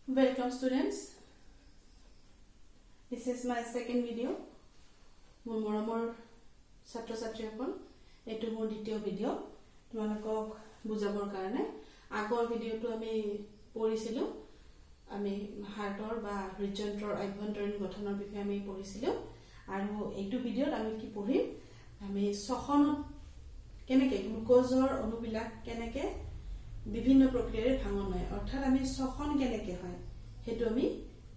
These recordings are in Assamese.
Welcome students. This is my second video. Moromor chhatro chhatrikol etu mor ditiyo video tumalokok bujabor karone agor video tu ami porisilu ami heartor ba hrijantor abhantorin gothanor bikhe ami porisilu aru etu video ami ki porim ami sokhonot keneke glucose অনুবিলাক keneke বিভিন্ন প্ৰক্ৰিয়াৰে ভাঙন হয় অৰ্থাৎ আমি সখন কেনেকে হয় হেতু আমি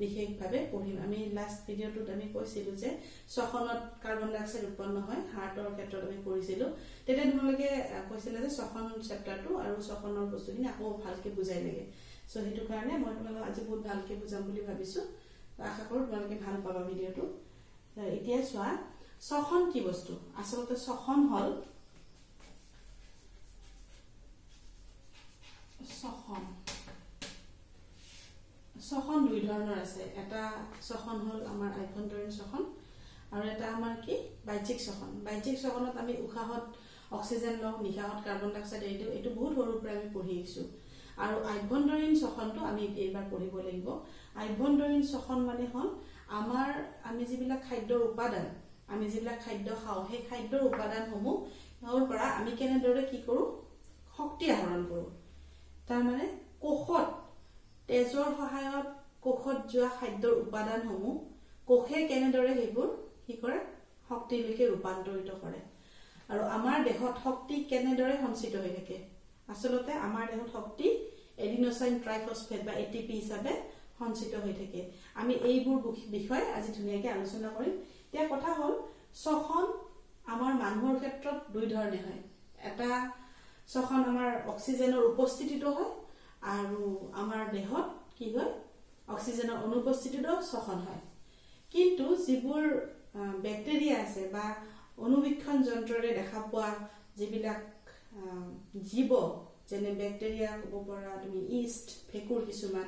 বিশেষভাৱে পঢ়িম আমি লাস্ট ভিডিওটোত আমি কৈছিলো যে সখনত কাৰ্বন ডাই অক্সাইড উৎপন্ন হয় হাৰ্টৰ ক্ষেত্ৰত আমি পঢ়িছিলো তেতিয়া তোমালোকে কৈছিল যে সখন চেপ্টাৰটো আৰু সখনৰ বস্তুখিনি আকৌ ভালকে বুজাই লাগে সো হেতু কাৰণে মই তোমালোকক আজি বহুত ভালকে বুজাম বুলি ভাবিছো আশা কৰো তোমালোকে ভাল পাবা ভিডিওটো এতিয়া চোৱা সখন কি বস্তু আসলতে সখন হল সখন দুই ধৰণৰ আছে এটা সখন হল আমাৰ আভ্যন্তৰীণ সখন আৰু এটা আমাৰ কি বাহ্যিক সখনত আমি উশাহত অক্সিজেন লওঁ নিশাহত কাৰ্বন ডাই অক্সাইড এৰি দিওঁ এটো বহুত সৰুৰ পৰা আমি পঢ়ি আহিছো আৰু আভ্যন্তৰীণ সখনটো আমি এইবাৰ পঢ়িব লাগিব আভ্যন্তৰীণ সখন মানে হল আমাৰ আমি যিবিলাক খাদ্যৰ উপাদান আমি যিবিলাক খাদ্য খাওঁ সেই খাদ্যৰ উপাদানসমূহৰ পৰা আমি কেনেদৰে কি কৰো শক্তি আহৰণ কৰো তাৰ মানে কোষত তেজৰ সহায়ত কোষত যোৱা খাদ্যৰ উপাদানসমূহ কোষে কেনেদৰে হেবোৰ কি কৰে শক্তিলৈকে ৰূপান্তৰিত কৰে আৰু আমাৰ দেহত শক্তি কেনেদৰে সঞ্চিত হৈ থাকে আসলতে আমাৰ দেহত শক্তি এডিনোসাইন ট্ৰাইফসফেট বা এটিপি হিচাপে সঞ্চিত হৈ থাকে আমি এইবোৰ বিষয় আজি ধুনীয়াকৈ আলোচনা কৰিম এতিয়া কথা হল সখন আমাৰ মানুহৰ ক্ষেত্ৰত দুই ধৰণে হয় এটা সখন আমাৰ অক্সিজেনৰ উপস্থিতিটো হয় আৰু আমাৰ দেহত কি হয় অক্সিজেনৰ অনুপস্থিতিটো সখন হয় কিন্তু যিবোৰ ব্যাকটেৰিয়া আছে বা অনুবীক্ষণ যন্ত্ৰৰে দেখা পোৱা যিবিলাক জীৱ যেনে ব্যাকটেৰিয়া হ'ব পৰা তুমি ইষ্ট ভেকুৰ কিছুমান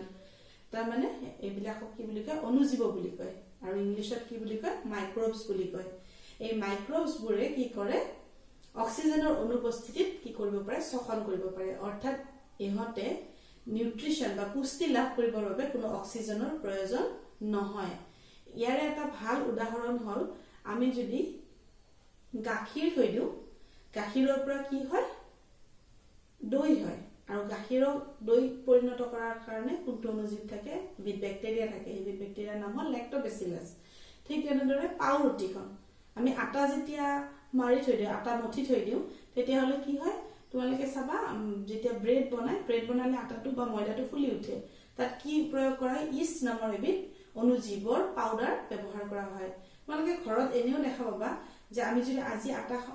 তাৰ মানে এইবিলাকক কি বুলি কয় অনুজীৱ বুলি কয় আৰু ইংলিছত কি বুলি কয় মাইক্ৰবছ বুলি কয় এই মাইক্ৰবছ বোৰে কি কৰে অক্সিজেনৰ অনুপস্থিতিত কি কৰিব পাৰে সখন কৰিব পাৰে অৰ্থাৎ ইহতে নিউট্ৰিশন বা পুষ্টি লাভ কৰিবৰ বাবে কোনো অক্সিজেনৰ প্ৰয়োজন নহয় ইয়াৰে এটা ভাল উদাহৰণ হল আমি যদি গাখীৰ থৈ দিও গাখীৰৰ পৰা কি হয় দৈ হয় আৰু গাখীৰক দৈ পৰিণত কৰাৰ কাৰণে কোনটো অনুজীৱ থাকে বিট ব্যাকটেৰিয়া থাকে এই ব্যাকটেৰিয়াৰ নাম হল লেক্টোবেচিলাছ ঠিক তেনেদৰে পাউৰুটিখন আমি আটা যেতিয়া মাৰি থৈ দিও আটা মঠি থৈ দিও তেতিয়া হলে কি হয় তোমালোকে চাবা যেতিয়া ব্ৰেড বনালে আটাটো বা ময়দাটো ফুলি উঠে তাত কি প্ৰয়োগ কৰা ইষ্ট নামৰ এবিধ অনুজীৱৰ পাউডাৰ ব্যৱহাৰ কৰা হয় তোমালোকে ঘৰত এনেও দেখা পাবা যে আমি যদি আজি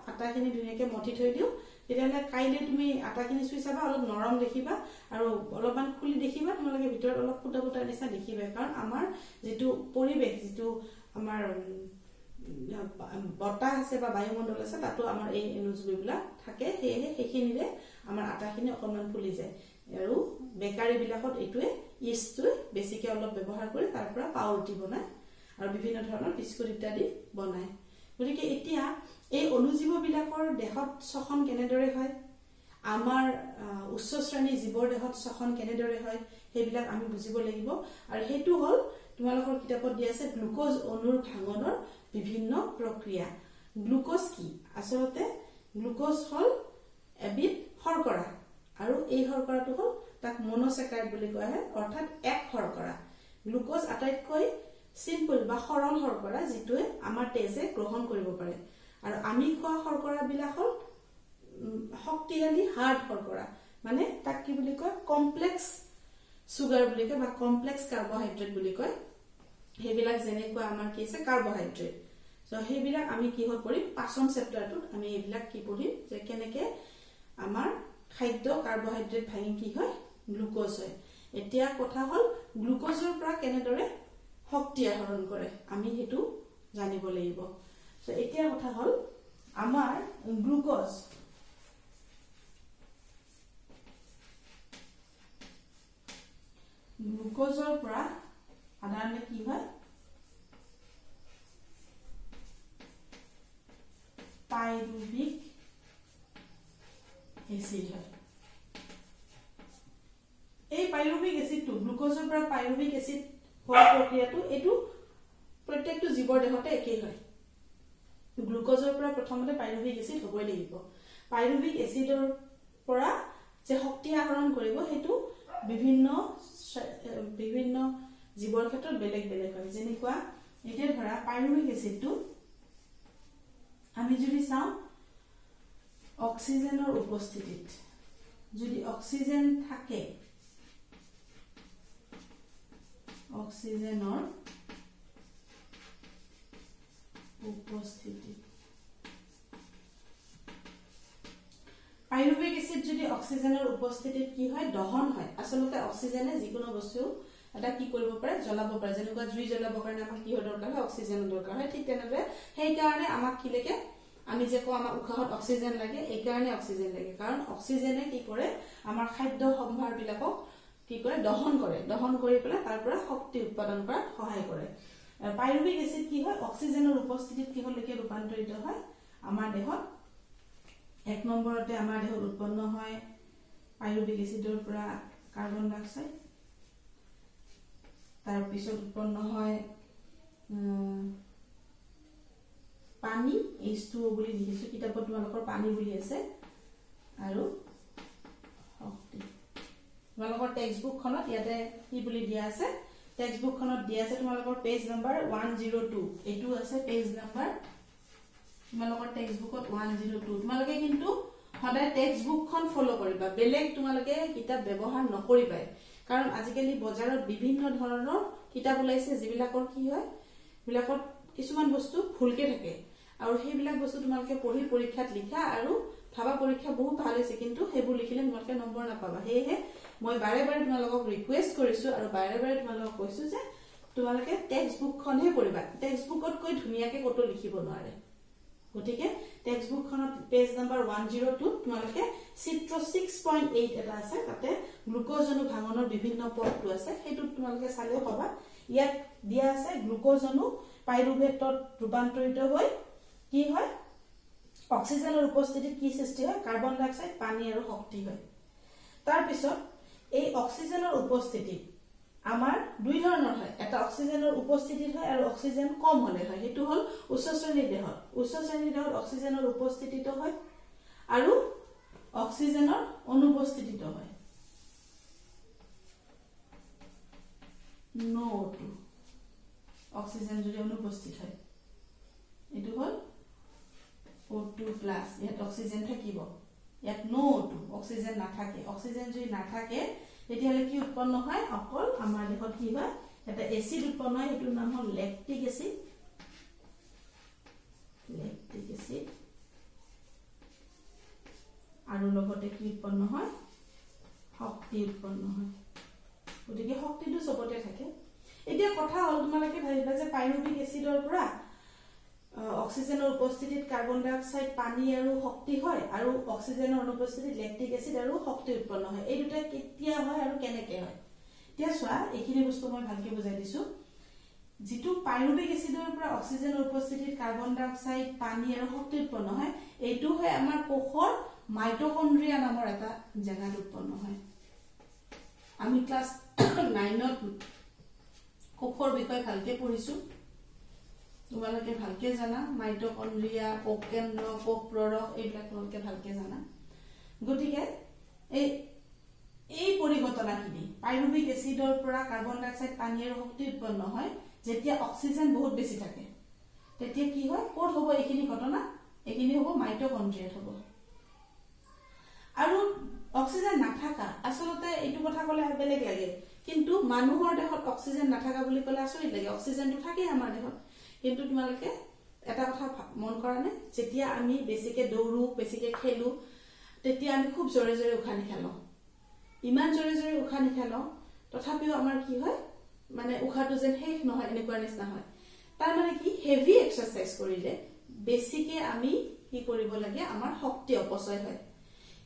আটাখিনি ধুনীয়াকৈ মঠি থৈ দিও তেতিয়াহলে কাইলৈ তুমি আটাখিনি চুই চাবা অলপ নৰম দেখিবা আৰু অলপমান খুলি দেখিবা তোমালোকে ভিতৰত অলপ ফুটা ফুটা নিচিনা দেখিবা কাৰণ আমাৰ যেটো পৰিবেশ যেটো আমাৰ বতাহ আছে বা বায়ুমণ্ডল আছে তাতো আমাৰ এই অনুজীৱবিলাক থাকে সেইখিনিৰে আমাৰ আটাখিনি অকণমান ফুলি যায় আৰু বেকাৰী বিলাকত এইটোৱে ইষ্টটো বেছিকে অলপ ব্যৱহাৰ কৰি তাৰ পৰা পাউৰুটি বনায় আৰু বিভিন্ন ধৰণৰ বিস্কুট ইত্যাদি বনায় গতিকে এতিয়া এই অনুজীৱ বিলাকৰ দেহত সখন কেনেদৰে হয় আমাৰ উচ্চ শ্ৰেণীৰ জীৱৰ দেহত সখন কেনেদৰে হয় সেইবিলাক আমি বুজিব লাগিব আৰু হেতু হল তোমালোকৰ কিতাপত দিয়া আছে গ্লুকোজ অণুৰ ভাঙনৰ বিভিন্ন প্ৰক্ৰিয়া গ্লুকোজ কি আসলতে গ্লুকোজ হল এবিধ শৰ্কৰা আৰু এই শৰ্কৰাটো হল তাক মনোস্যাকাৰাইড বুলি কোৱা হয় অৰ্থাৎ এক শৰ্কৰা গ্লুকোজ আটাইতকৈ সিম্পল বা সৰল শৰ্কৰা যিটোৱে আমাৰ তেজে গ্ৰহণ কৰিব পাৰে আৰু আমি খোৱা শৰ্কৰা বিলাক হল শক্তিশালী হাৰ্ড শৰ্কৰা মানে তাক কি বুলি কয় কমপ্লেক্স সুগাৰ বুলি কয় বা কমপ্লেক্স কাৰ্বহাইড্ৰেট বুলি কয় হেবিলাক যেনেকুৱা আমাৰ কি আছে কাৰ্বহাইড্ৰেট সো হেবিলাক আমি কি হল পঢ়িম পাচন চেপ্টাৰটোত আমি এইবিলাক কি পঢ়িম যে কেনেকে আমাৰ খাদ্য কাৰ্বহাইড্ৰেট ভাঙি কি হয় গ্লুকোজ হয় এতিয়া কথা হল গ্লুকোজৰ পৰা কেনেদৰে শক্তি আহৰণ কৰে আমি হেতু জানিব লাগিব সো এতিয়া কথা হল আমাৰ গ্লুকোজৰ পৰা সাধাৰণতে কি হয় পাইৰুভিক এসিড হয় এই পাইৰুভিক এসিডটো গ্লুকোজৰ পৰা পাইৰুভিক এসিড হোৱাৰ প্ৰক্ৰিয়াটো এটো প্ৰত্যেকটো জীৱৰ দেহতে একেই হয় গ্লুকোজৰ পৰা প্ৰথমতে পাইৰুভিক এসিড হ'বই লাগিব পাইৰুভিক এসিডৰ পৰা যে শক্তি আহৰণ কৰিব হেতু বিভিন্ন জীৱৰ ক্ষেত্ৰত বেলেগ বেলেগ হয় যেনেকুৱা এতিয়া ধৰা পাইৰুভিক এসিডটো আমি যদি চাওঁ অক্সিজেনৰ উপস্থিতিত যদি অক্সিজেন থাকে অক্সিজেনৰ উপস্থিতি পাইৰুভিক এসিড যদি অক্সিজেনৰ উপস্থিতিত কি হয় দহন হয় আসলতে অক্সিজেনে যিকোনো বস্তু এটা কি কৰিব পাৰে জ্বলাব পাৰে যেনেকুৱা জুই জ্বলাবৰ কাৰণে আমাক কি দৰকাৰ হয় অক্সিজেনৰ দৰকাৰ হয় ঠিক তেনেদৰে সেই কাৰণে আমাক কি লাগে আমি যে কো আমাৰ উশাহত অক্সিজেন লাগে এই কাৰণে অক্সিজেন লাগে কাৰণ অক্সিজেনে কি কৰে আমাৰ খাদ্য সম্ভাৰ বিলাকক কি কৰে দহন কৰি পেলাই তাৰ পৰা শক্তি উৎপাদন কৰাত সহায় কৰে পাইৰুভিক এসিড কি হয় অক্সিজেনৰ উপস্থিতিত কি হলকে ৰূপান্তৰিত হয় আমাৰ দেহত এক নম্বৰতে আমাৰ দেহত উৎপন্ন হয় পাইৰুভিক এসিডৰ পৰা কাৰ্বন ডাই অক্সাইড তাৰ পিছত উৎপন্ন হয় পানী H2O বুলি লিখিছো কিতাপত তোমালোকৰ পানী বুলি আছে আৰু শক্তি তোমালোকৰ টেক্সট বুক খনত ইয়াতে কি বুলি দিয়া আছে টেক্সট বুক খনত দিয়া আছে তোমালোকৰ পেজ নম্বৰ 102 এটো আছে পেজ নম্বৰ তোমালোকৰ টেক্সট বুকত 102 তোমালোকে কিন্তু সদায় টেক্সট বুকখন ফলো কৰিবা বেলেগ তোমালোকে কিতাপ ব্যৱহাৰ নকৰিবা কাৰণ আজিকালি বজাৰত বিভিন্ন ধৰণৰ কিতাপ ওলাইছে যিবিলাকৰ কি হয় বিলাকত কিছুমান বস্তু ভুলকে থাকে আৰু সেইবিলাক বস্তু তোমালোকে পঢ়ি পৰীক্ষাত লিখা আৰু ভাবা পৰীক্ষা বহুত ভাল হৈছে কিন্তু হেবু লিখিলে তোমালোকে নম্বৰ নাপাবা হেহে মই বাৰে বাৰে তোমালোকক ৰিকুৱেষ্ট কৰিছো আৰু বাৰে বাৰে তোমালোকক কৈছো যে তোমালোকে টেক্সট বুকখনহে পঢ়িবা টেক্সট বুকত কৈ ধুনিয়াকে কত লিখিব নোৱাৰে গটিকে টেক্সট বুকখনত পেজ নম্বৰ 102 তোমালোকে চিত্ৰ 6.8 এটা আছে তাতে গ্লুকোজ অণু ভাঙনৰ বিভিন্ন পথটো আছে হেতু তোমালোকে চালেও পাবা ইয়াত দিয়া আছে গ্লুকোজ অণু পাইৰুভেটত ৰূপান্তৰিত হৈ কি হয় অক্সিজেনৰ উপস্থিতিত কি সৃষ্টি হয় কাৰ্বন ডাই অক্সাইড পানী আৰু শক্তি হয় তাৰ পিছত এই অক্সিজেনৰ উপস্থিতিত আমাৰ দুই ধৰণৰ হয় এটা অক্সিজেনৰ উপস্থিতিত হয় আৰু অক্সিজেন কম হলে হয় হেতু হল উচ্চ শ্ৰেণীৰ দেহত অক্সিজেনৰ উপস্থিতিত হয় আৰু অক্সিজেনৰ অনুপস্থিতিত হয় NO2 অক্সিজেন যদি অনুপস্থিত হয় এটো হল O2+ ইয়াত অক্সিজেন থাকিব ইয়াত NO2 অক্সিজেন নাথাকে অক্সিজেন যদি নাথাকে তেতিয়ালে কি উৎপন্ন হয় অকল আমাৰ দেহত কি হয় এটা এসিড উৎপন্ন হয় এটোৰ নাম হল ল্যাকটিক এসিড আৰু লগতে কি উৎপন্ন হয় শক্তি উৎপন্ন হয় গতিকে শক্তিটো সবতে থাকে এতিয়া কথা হল তোমালোকে ভাবিবা যে পাইৰুভিক এসিডৰ পৰা অক্সিজেনৰ উপস্থিতিত কাৰ্বন ডাই অক্সাইড পানী আৰু শক্তি হয় আৰু অক্সিজেনৰ অনুপস্থিতিত ল্যাকটিক এসিড আৰু শক্তি উৎপন্ন হয় এই দুটা কেতিয়া হয় আৰু কেনেকে হয় এতিয়া চোৱা এইখিনি বস্তু মই ভালকে বুজাই দিছো যেটো পাইৰুভিক এসিডৰ পৰা অক্সিজেনৰ উপস্থিতিত কাৰ্বন ডাই অক্সাইড পানী আৰু শক্তি উৎপন্ন হয় এইটো হয় আমাৰ কোষৰ মাইটোকন্ড্ৰিয়া নামৰ এটা জাগাত উৎপন্ন হয় আমি ক্লাস 9ত কোষৰ বিষয় ভালকে পঢ়িছো তোমালোকে ভালকে জানা মাইটোকন্ড্ৰিয়া কোষ কেন্দ্ৰ কোষ প্ৰৰক এইবিলাক তোমালোকে ভালকে জানা গতিকে এই পৰিঘটনাখিনি পাইৰুভিক এসিডৰ পৰা কাৰ্বন ডাই অক্সাইড পানী আৰু শক্তি উৎপন্ন হয় যেতিয়া অক্সিজেন বহুত বেছি থাকে তেতিয়া কি হয় কোড হ'ব এইখিনি ঘটনা এইখিনি হ'ব মাইটোকন্ড্ৰিয়াত হ'ব আৰু অক্সিজেন নাথাকা আসলতে এইটো কথা কলে বেলেগ লাগে কিন্তু মানুহৰ দেহত অক্সিজেন নাথাকা বুলি কলে আচৰিত লাগে অক্সিজেনটো থাকে আমাৰ দেহত কিন্তু তোমালোকে এটা কথা মন কৰা নে যেতিয়া আমি বেছিকে দৌৰো বেছিকে খেলো তেতিয়া আমি খুব জোৰে জোৰে উশাহ নিশাহ লওঁ ইমান জোৰে জোৰে উশাহ নিশাহ লওঁ তথাপিও আমাৰ কি হয় মানে উশাহটো যেন শেষ নহয় এনেকুৱা নিচিনা হয় তাৰ মানে কি হেভি এক্সাৰসাইজ কৰিলে বেছিকে আমি কি কৰিব লাগে আমাৰ শক্তি অপচয় হয়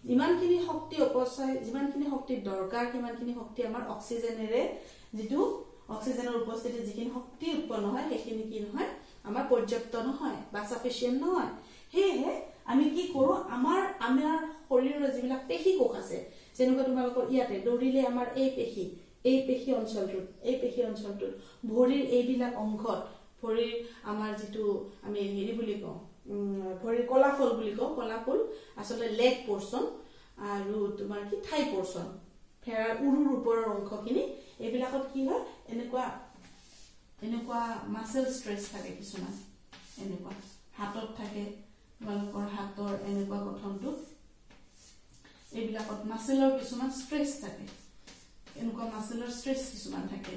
যিমানখিনি শক্তি অপচয় যিমানখিনি শক্তি দৰকাৰ কিমানখিনি শক্তি আমাৰ অক্সিজেনেৰে যেটো অক্সিজেনৰ উপস্থিতিত যিখিনি শক্তি উৎপন্ন হয় সেইখিনি কি নহয় আমাৰ পৰ্যাপ্ত নহয় বা সাফিসিয়েন্ট নহয় হেহে আমি কি কৰো আমাৰ শৰীৰৰ যিবিলাক পেশী কোষ আছে যেনেকুৱা তোমালোকৰ ইয়াতে দৌৰিলে আমাৰ এই পেশী অঞ্চলটোত ভৰিৰ এইবিলাক অংশত ভৰিৰ আমাৰ যিটো আমি হেৰি বুলি কওঁ ভৰিৰ কলাফল বুলি কওঁ কলাফল আসলে লেগ পোৰ্শন আৰু তোমাৰ কি থাই পোৰ্শন ফেৰাৰ উৰুৰ ওপৰৰ অংশখিনি এইবিলাকত কি হয় এনেকুৱা মাসল ষ্ট্ৰেছ থাকে কিছুমান এনেকুৱা হাতত থাকে তোমালোকৰ হাতৰ এনেকুৱা গঠনটো এইবিলাকত মাসলৰ কিছুমান ষ্ট্ৰেছ থাকে এনেকুৱা মাসলৰ ষ্ট্ৰেছ কিছুমান থাকে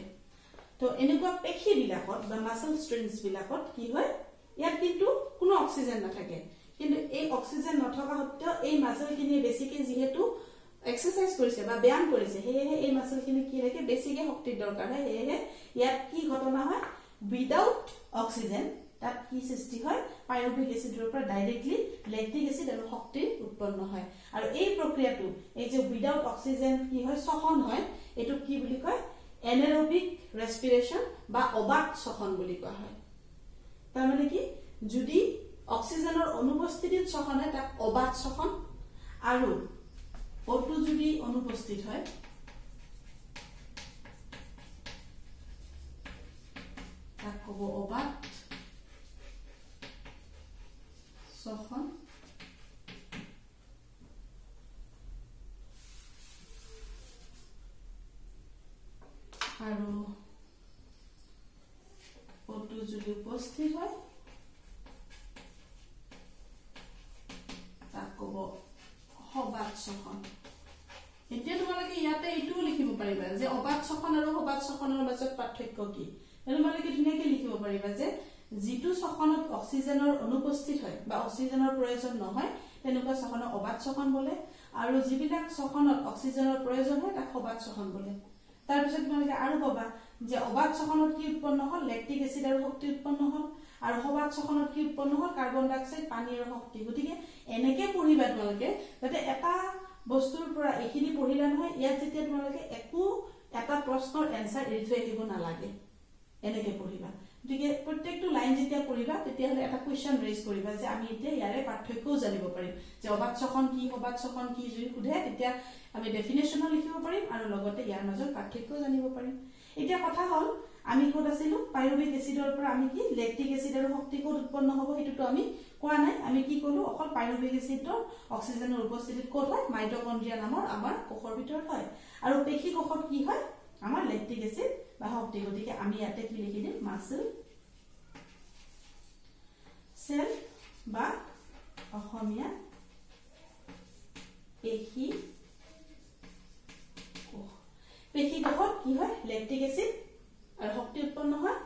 তো এনেকুৱা পেশী বিলাকত বা মাসল ষ্ট্ৰেছ বিলাকত কি হয় ইয়াত কিন্তু কোনো অক্সিজেন নাথাকে কিন্তু এই অক্সিজেন নথকা সত্ত্বেও এই মাসলখিনি বেছিকৈ যেহেতু এক্সাৰসাইজ কৰিছে বা ব্যায়াম কৰিছে হেহে এই মাসলখিনি কি লাগে বেছিকৈ শক্তিৰ দৰকাৰ হয় হেহে ইয়াত কি ঘটনা হয় উইদাউট অক্সিজেন তাত কি সৃষ্টি হয় পাইৰুভিক এসিডৰ পৰা ডাইৰেক্টলি ল্যাকটিক এসিড আৰু শক্তি উৎপন্ন হয় আৰু এই প্ৰক্ৰিয়াটো এই যে উইদাউট অক্সিজেন কি হয় শ্বসন হয় এটো কি বুলি কয় এনাৰবিক ৰেসপিৰেশন বা অবাত শ্বসন বুলি কোৱা হয় তাৰ মানে কি যদি অক্সিজেনৰ অনুপস্থিতিত শ্বসন হয় তাক অবাত শ্বসন আৰু O2 যদি অনুপস্থিত হয় তাক ক'ব অবাত শ্বসন আৰু O2 যদি উপস্থিত হয় তাক ক'ব হবাত শ্বসন এতিয়া তোমালোকে ইয়াতে এইটো লিখিব পাৰিবা যে অবাত শ্বসন আৰু হবাত শ্বসনৰ মাজত পাৰ্থক্য কি তোমালোকে ধুনীয়াকৈ লিখিব পাৰিবা যে যিটো শ্বসনত অক্সিজেনৰ অনুপস্থিত হয় বা অক্সিজেনৰ প্ৰয়োজন নহয় তেনেকুৱা শ্বসনক অবাত শ্বসন বোলে আৰু যিবিলাক শ্বসনত অক্সিজেনৰ প্ৰয়োজন হয় তাক হবাত শ্বসন বোলে তাৰ পিছত তোমালোকে আৰু পাবা যে অবাত শ্বসনত কি উৎপন্ন হ'ল ল্যাকটিক এসিড আৰু শক্তি উৎপন্ন হ'ল আৰু হবাত শ্বসনত কি উৎপন্ন হ'ল কাৰ্বন ডাই অক্সাইড পানী আৰু শক্তি গতিকে এনেকে পঢ়িবা তোমালোকে যাতে এটা বস্তুৰ পৰা এখিনি পঢ়িলা নহয় ইয়াত যেতিয়া তোমালোকে একো এটা প্ৰশ্নৰ এনসাৰ এৰি থৈ আহিব নালাগে এনেকে পঢ়িবা গতিকে প্ৰত্যেকটো লাইন যেতিয়া পঢ়িবা তেতিয়া হলে এটা কোৱেশ্চন ৰেজ কৰিবা যে আমি এতিয়া ইয়াৰে পাৰ্থক্যও জানিব পাৰিম যে অবাত শ্বসন কি হবাত শ্বসন কি যদি সুধে তেতিয়া আমি ডেফিনেশ্যনো লিখিব পাৰিম আৰু লগতে ইয়াৰ মাজত পাৰ্থক্যও জানিব পাৰিম এতিয়া কথা হল আমি কোড আছিলো পাইৰুভিক এসিডৰ পৰা আমি কি ল্যাকটিক এসিড আৰু শক্তি কোড উৎপন্ন হ'ব হেতুটো আমি কোৱা নাই আমি কি কলো অকল পাইৰুভিক এসিডৰ অক্সিজেনৰ উপস্থিতিত কোড হয় মাইটোকন্ড্ৰিয়া নামৰ আমাৰ কোষৰ ভিতৰত হয় আৰু পেশী কোষত কি হয় আমাৰ ল্যাকটিক এসিড বা শক্তি গতিকে আমি ইয়াতে কি লিখি দিম মাসল সেল বা অসমীয়া পেশী কোষত কি হয় ল্যাকটিক এসিড আৰু শক্তি উৎপন্ন হয়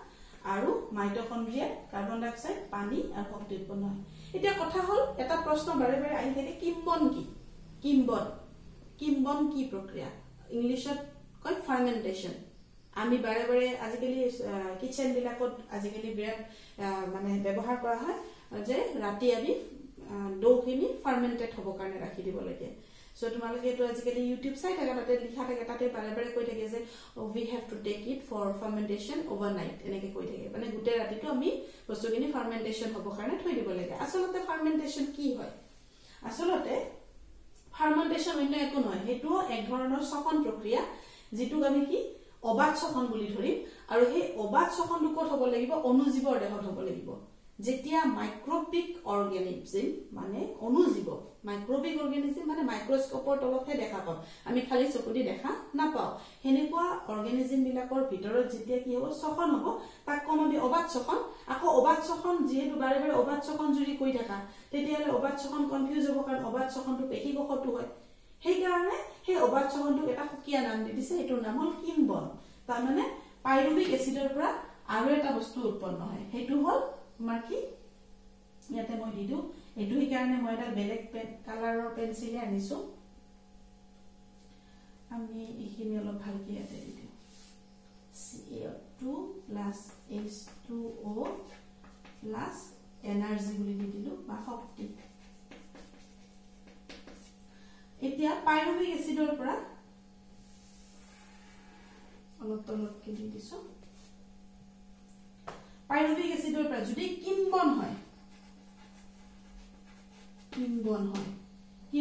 আৰু মাইটোকন্ড্ৰিয়া কাৰ্বন ডাই অক্সাইড পানী আৰু শক্তি উৎপন্ন হয় এতিয়া কথা হল এটা প্ৰশ্ন বাৰে বাৰে আহি থাকে কিম্বন কি প্ৰক্ৰিয়া ইংলিছত কয় ফাৰ্মেন্টেশন আমি বাৰে বাৰে আজিকালি কিচেন বিলাকত আজিকালি বিৰাট মানে ব্যৱহাৰ কৰা হয় যে ৰাতি আমি ডৌখিনি ফাৰ্মেন্টেড হ'ব কাৰণে ৰাখি দিব লাগে সো তোমালোকে এটো আজিকালি ইউটিউব চাই থাকা তাতে লিখা থাকে তাতে বাৰে বাৰে কৈ থাকে যে we have to take it for fermentation overnight এনেকে কৈ থাকে মানে গুটে ৰাতিটো আমি বস্তুখিনি ফাৰ্মেন্টেশন হ'ব কাৰণে থৈ দিব লাগে আসলতে ফাৰ্মেন্টেশন কি হয় আসলতে ফাৰ্মেন্টেশন অন্য একো নহয় হেতু এক ধৰণৰ শ্বসন প্ৰক্ৰিয়া যেটো আমি কি অবাত শ্বসন বুলি ধৰিম আৰু সেই অবাত শ্বসনটো ক'ত হ'ব লাগিব অনুজীৱৰ দেহত হ'ব লাগিব যেতিয়া মাইক্ৰোবিক অৰ্গানিজম মানে অনুজীৱ মাইক্ৰোবিক অৰ্গানিজম মানে মাইক্ৰোস্কোপৰ তলতহে দেখা পাওঁ আমি খালি চকুদি দেখা নাপাওঁ হেনেকুৱা অৰ্গানিজম বিলাকৰ ভিতৰত যেতিয়া কি হ'ব শ্বসন হ'ব তাক কম আমি অবাত শ্বসন আকৌ অবাত শ্বসন যেহেতু বাৰে বাৰে অবাত শ্বসন যদি কৈ থাকা তেতিয়াহলে অবাত শ্বসন কনফিউজ হ'ব কাৰণ অবাত শ্বসনটো পেশী কোষটো হয় সেই কাৰণে সেই অবাত শ্বসনটোক এটা সুকীয়া নাম দি দিছে এটোৰ নাম হ'ল কিম্বন তাৰ মানে পাইৰুভিক এসিডৰ পৰা আৰু এটা বস্তু উৎপন্ন হয় হেতু হ'ল তোমাৰ কি ইয়াতে মই দিদু এটো হি কাৰণে মই এটা বেলেগ কালাৰৰ পেন্সিল আনিছো আমি এইখিনি অলপ ভালকৈ ইয়াতে দিদু CO2 + H2O + এনাৰ্জি বুলি দিদিলো বা শক্তি এতিয়া পাইৰুভিক এসিডৰ পৰা অলপ তলতকে দি দিছো পাইৰুভিক এসিডৰ পৰা যদি কিম্বন হয়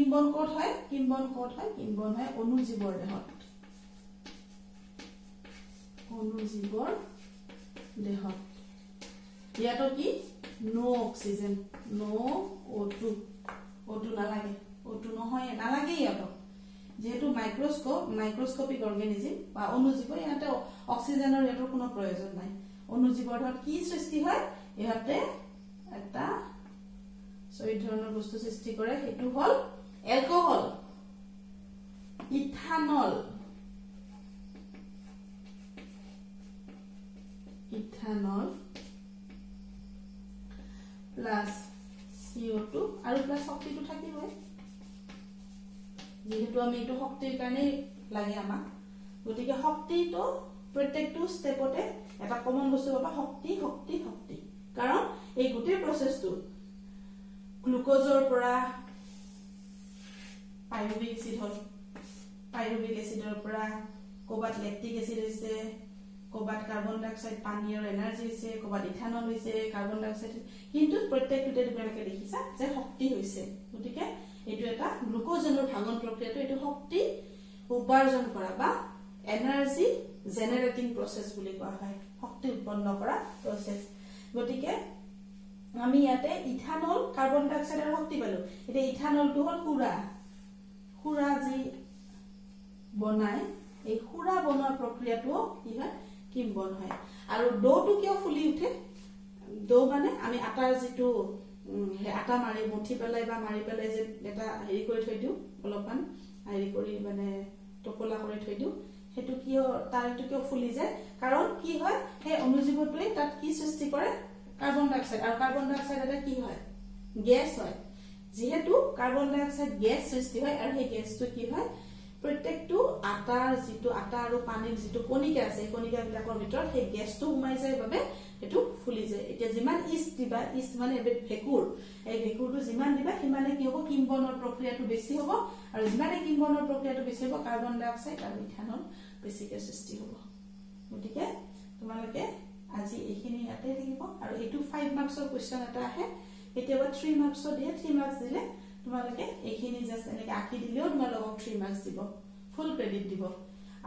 কিম্বন কোড হয় কিম্বন হয় অনুজীৱৰ দেহত ইয়াতো কি নো অক্সিজেন নো O2 নালাগে O2 নহয় নালাগে ইয়াতো যেহেতু মাইক্ৰোস্কোপিক অৰ্গানিজম বা অনুজীৱ ইয়াতে অক্সিজেনৰ ইয়াতো কোনো প্ৰয়োজন নাই অনুজীৱৰ দেহত কি সৃষ্টি হয় ইয়াতে এটা সৈ ধৰণৰ বস্তু সৃষ্টি কৰে হেতু হল এলকহল ইথানল প্লাস CO2 আৰু প্লাস শক্তিটো থাকিবই যেহেতু আমি এটো শক্তিৰ কাৰণে লাগে আমাক গতিকে শক্তিটো প্ৰত্যেকটো স্টেপতে এটা কমন বস্তু পাবা শক্তি কাৰণ এই গোটেই প্ৰসেসটো গ্লুকোজৰ পৰা পাইৰুভিক এসিড হল পাইৰুভিক এসিডৰ পৰা কোবাত ল্যাকটিক এসিড হৈছে কোবাত কাৰ্বন ডাই অক্সাইড পানী আৰু এনাৰ্জি হৈছে কোবাত ইথানল হৈছে কাৰ্বন ডাই অক্সাইড কিন্তু প্ৰত্যেকটোতে তোমালোকে দেখিছা যে শক্তি হৈছে গতিকে এটো এটা গ্লুকোজনৰ ভাঙন প্ৰক্ৰিয়াটো এটো শক্তি উপাৰ্জন কৰা বা এনাৰ্জি জেনাৰেটিং প্ৰসেস বুলি কোৱা হয় শক্তি উৎপন্ন কৰা প্ৰসেস গতিকে আমি ইয়াতে ইথানল কাৰ্বন ডাই অক্সাইডৰ শক্তি পালো এটা ইথানলটো হল খুৰা যি বনায় এই খুৰা বনোৱা প্ৰক্ৰিয়াটো কি হয় কিম্বন হয় আৰু ডোটো কিয় ফুলি উঠে ডো মানে আমি আটাৰ যেটো আটা মাৰি মুঠি পেলাই বা মাৰি পেলাই যে এটা হেৰি কৰি থৈ দিও অলপমান হেৰি কৰি মানে টপলা কৰি থৈ দিও হেতু কিয় তাৰটো কিয় ফুলি যায় কাৰণ কি হয় হে অনুজীৱটোৱে তাত কি সৃষ্টি কৰে কাৰ্বন ডাই অক্সাইড আৰু কাৰ্বন ডাই অক্সাইড এটা কি হয় গ্যাস হয় যেহেতু কাৰ্বন ডাই অক্সাইড গ্যাস সৃষ্টি হয় আৰু এই গ্যাসটো কি হয় প্ৰত্যেকটো আটাৰ যেটো আটা আৰু পানীৰ যেটো কণিকা আছে কণিকা বিলাকৰ ভিতৰত সেই গ্যাসটো উমাই যায় বাবে এটো ফুলি যায় এতিয়া যিমান ইষ্ট দিবা ইষ্ট মানে ভেকুৰ এই ভেকুৰটো যিমান দিবা সিমানে কি হ'ব কিম্বনৰ প্ৰক্ৰিয়াটো বেছি হ'ব আৰু যিমানে কিম্বনৰ প্ৰক্ৰিয়াটো বেছি হ'ব কাৰ্বন ডাই অক্সাইড আৰু ইথানল বেছিকে সৃষ্টি হ'ব গতিকে তোমালোকে আজি এইখিনি ইয়াতে থাকিব আৰু এটো 5 মাৰ্কছৰ কোৱেশ্চন এটা আহে কেতিয়াবা 3 মাৰ্কছৰ দিয়ে 3 মাৰ্কছ দিলে তোমালোকে এইখিনি জাস্ট এনেকে আকি দিলেও তোমালোকক 3 মাৰ্কছ দিব ফুল ক্ৰেডিট দিব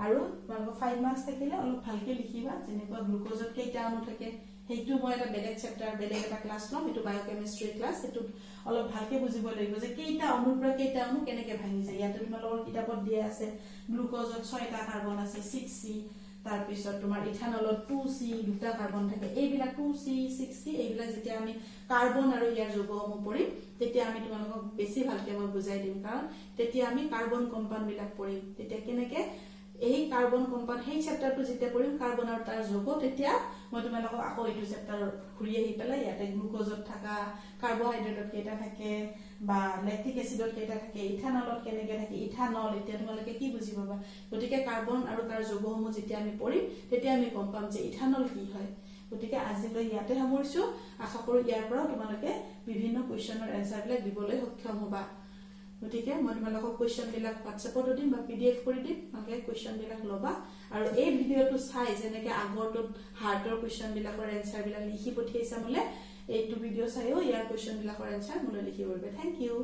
আৰু তোমালোকক 5 মাৰ্কছ থাকিলে অলপ ভালকে লিখিবা যেনেকুৱা গ্লুকোজত কেইটা অণু থাকে হেতু মই এটা বেলেগ চেপ্টাৰ বেলেগ এটা ক্লাছ লম এটো বায়োকেমিস্ট্ৰি ক্লাছ এটো অলপ ভালকে বুজিব লাগিব যে কেইটা অণুৰ পৰা কেইটা অণু কেনেকে ভাঙি যায় ইয়াতে তোমালোকৰ কিতাপত দিয়া আছে গ্লুকোজত 6টা কাৰ্বন আছে 6C তাৰ পিছত তোমাৰ ইথানলত 2C দুটা কাৰ্বন থাকে এইবিলাক 2C 6C এইবিলাক যেতিয়া আমি কাৰ্বন আৰু ইয়াৰ যৌগসমূহ পঢ়িম তেতিয়া আমি তোমালোকক বেছি ভালকে মই বুজাই দিম কাৰণ তেতিয়া আমি কাৰ্বন কম্পাউণ্ড বিলাক পঢ়িম তেতিয়া কেনেকে এই কাৰ্বন কম্পাউণ্ড সেই চেপ্টাৰটো যেতিয়া পঢ়িম কাৰ্বন আৰু তাৰ যৌগ তেতিয়া মই তোমালোকক আকৌ এইটো চেপ্টাৰ ঘূৰি আহি পেলাই ইয়াতে গ্লুকোজত থকা কাৰ্বোহাইড্ৰেটত কেইটা থাকে বা ল্যাকটিক এসিডত কেইটা থাকে ইথানলত কেনেকে থাকে ইথানল এতিয়া তোমালোকে কি বুজি পাবা গতিকে কাৰ্বন আৰু তাৰ যৌগসমূহ যেতিয়া আমি পঢ়িম তেতিয়া আমি গম পাম যে ইথানল কি হয় গতিকে আজিলৈ ইয়াতে সামৰিছো আশা কৰো ইয়াৰ পৰা তোমালোকে বিভিন্ন কোৱেশ্চনৰ এনসাৰ বিলাক দিবলৈ সক্ষম হ'বা গতিকে মই তোমালোকক কোৱেশ্চন বিলাক WhatsAppত দিম বা PDF কৰি দিম তোমালোকে কোৱেশ্চন বিলাক লবা আৰু এই ভিডিওটো চাই যেনেকে আগৰটোত হাৰ্টৰ কোৱেশ্চন বিলাকৰ এনসাৰ বিলাক লিখি পঠিয়াইছা মলে এইটো ভিডিও চাইও ইয়াৰ কোৱেশ্চন বিলাকৰ এনসাৰ মলে লিখি পৰিবে থ্যাংক ইউ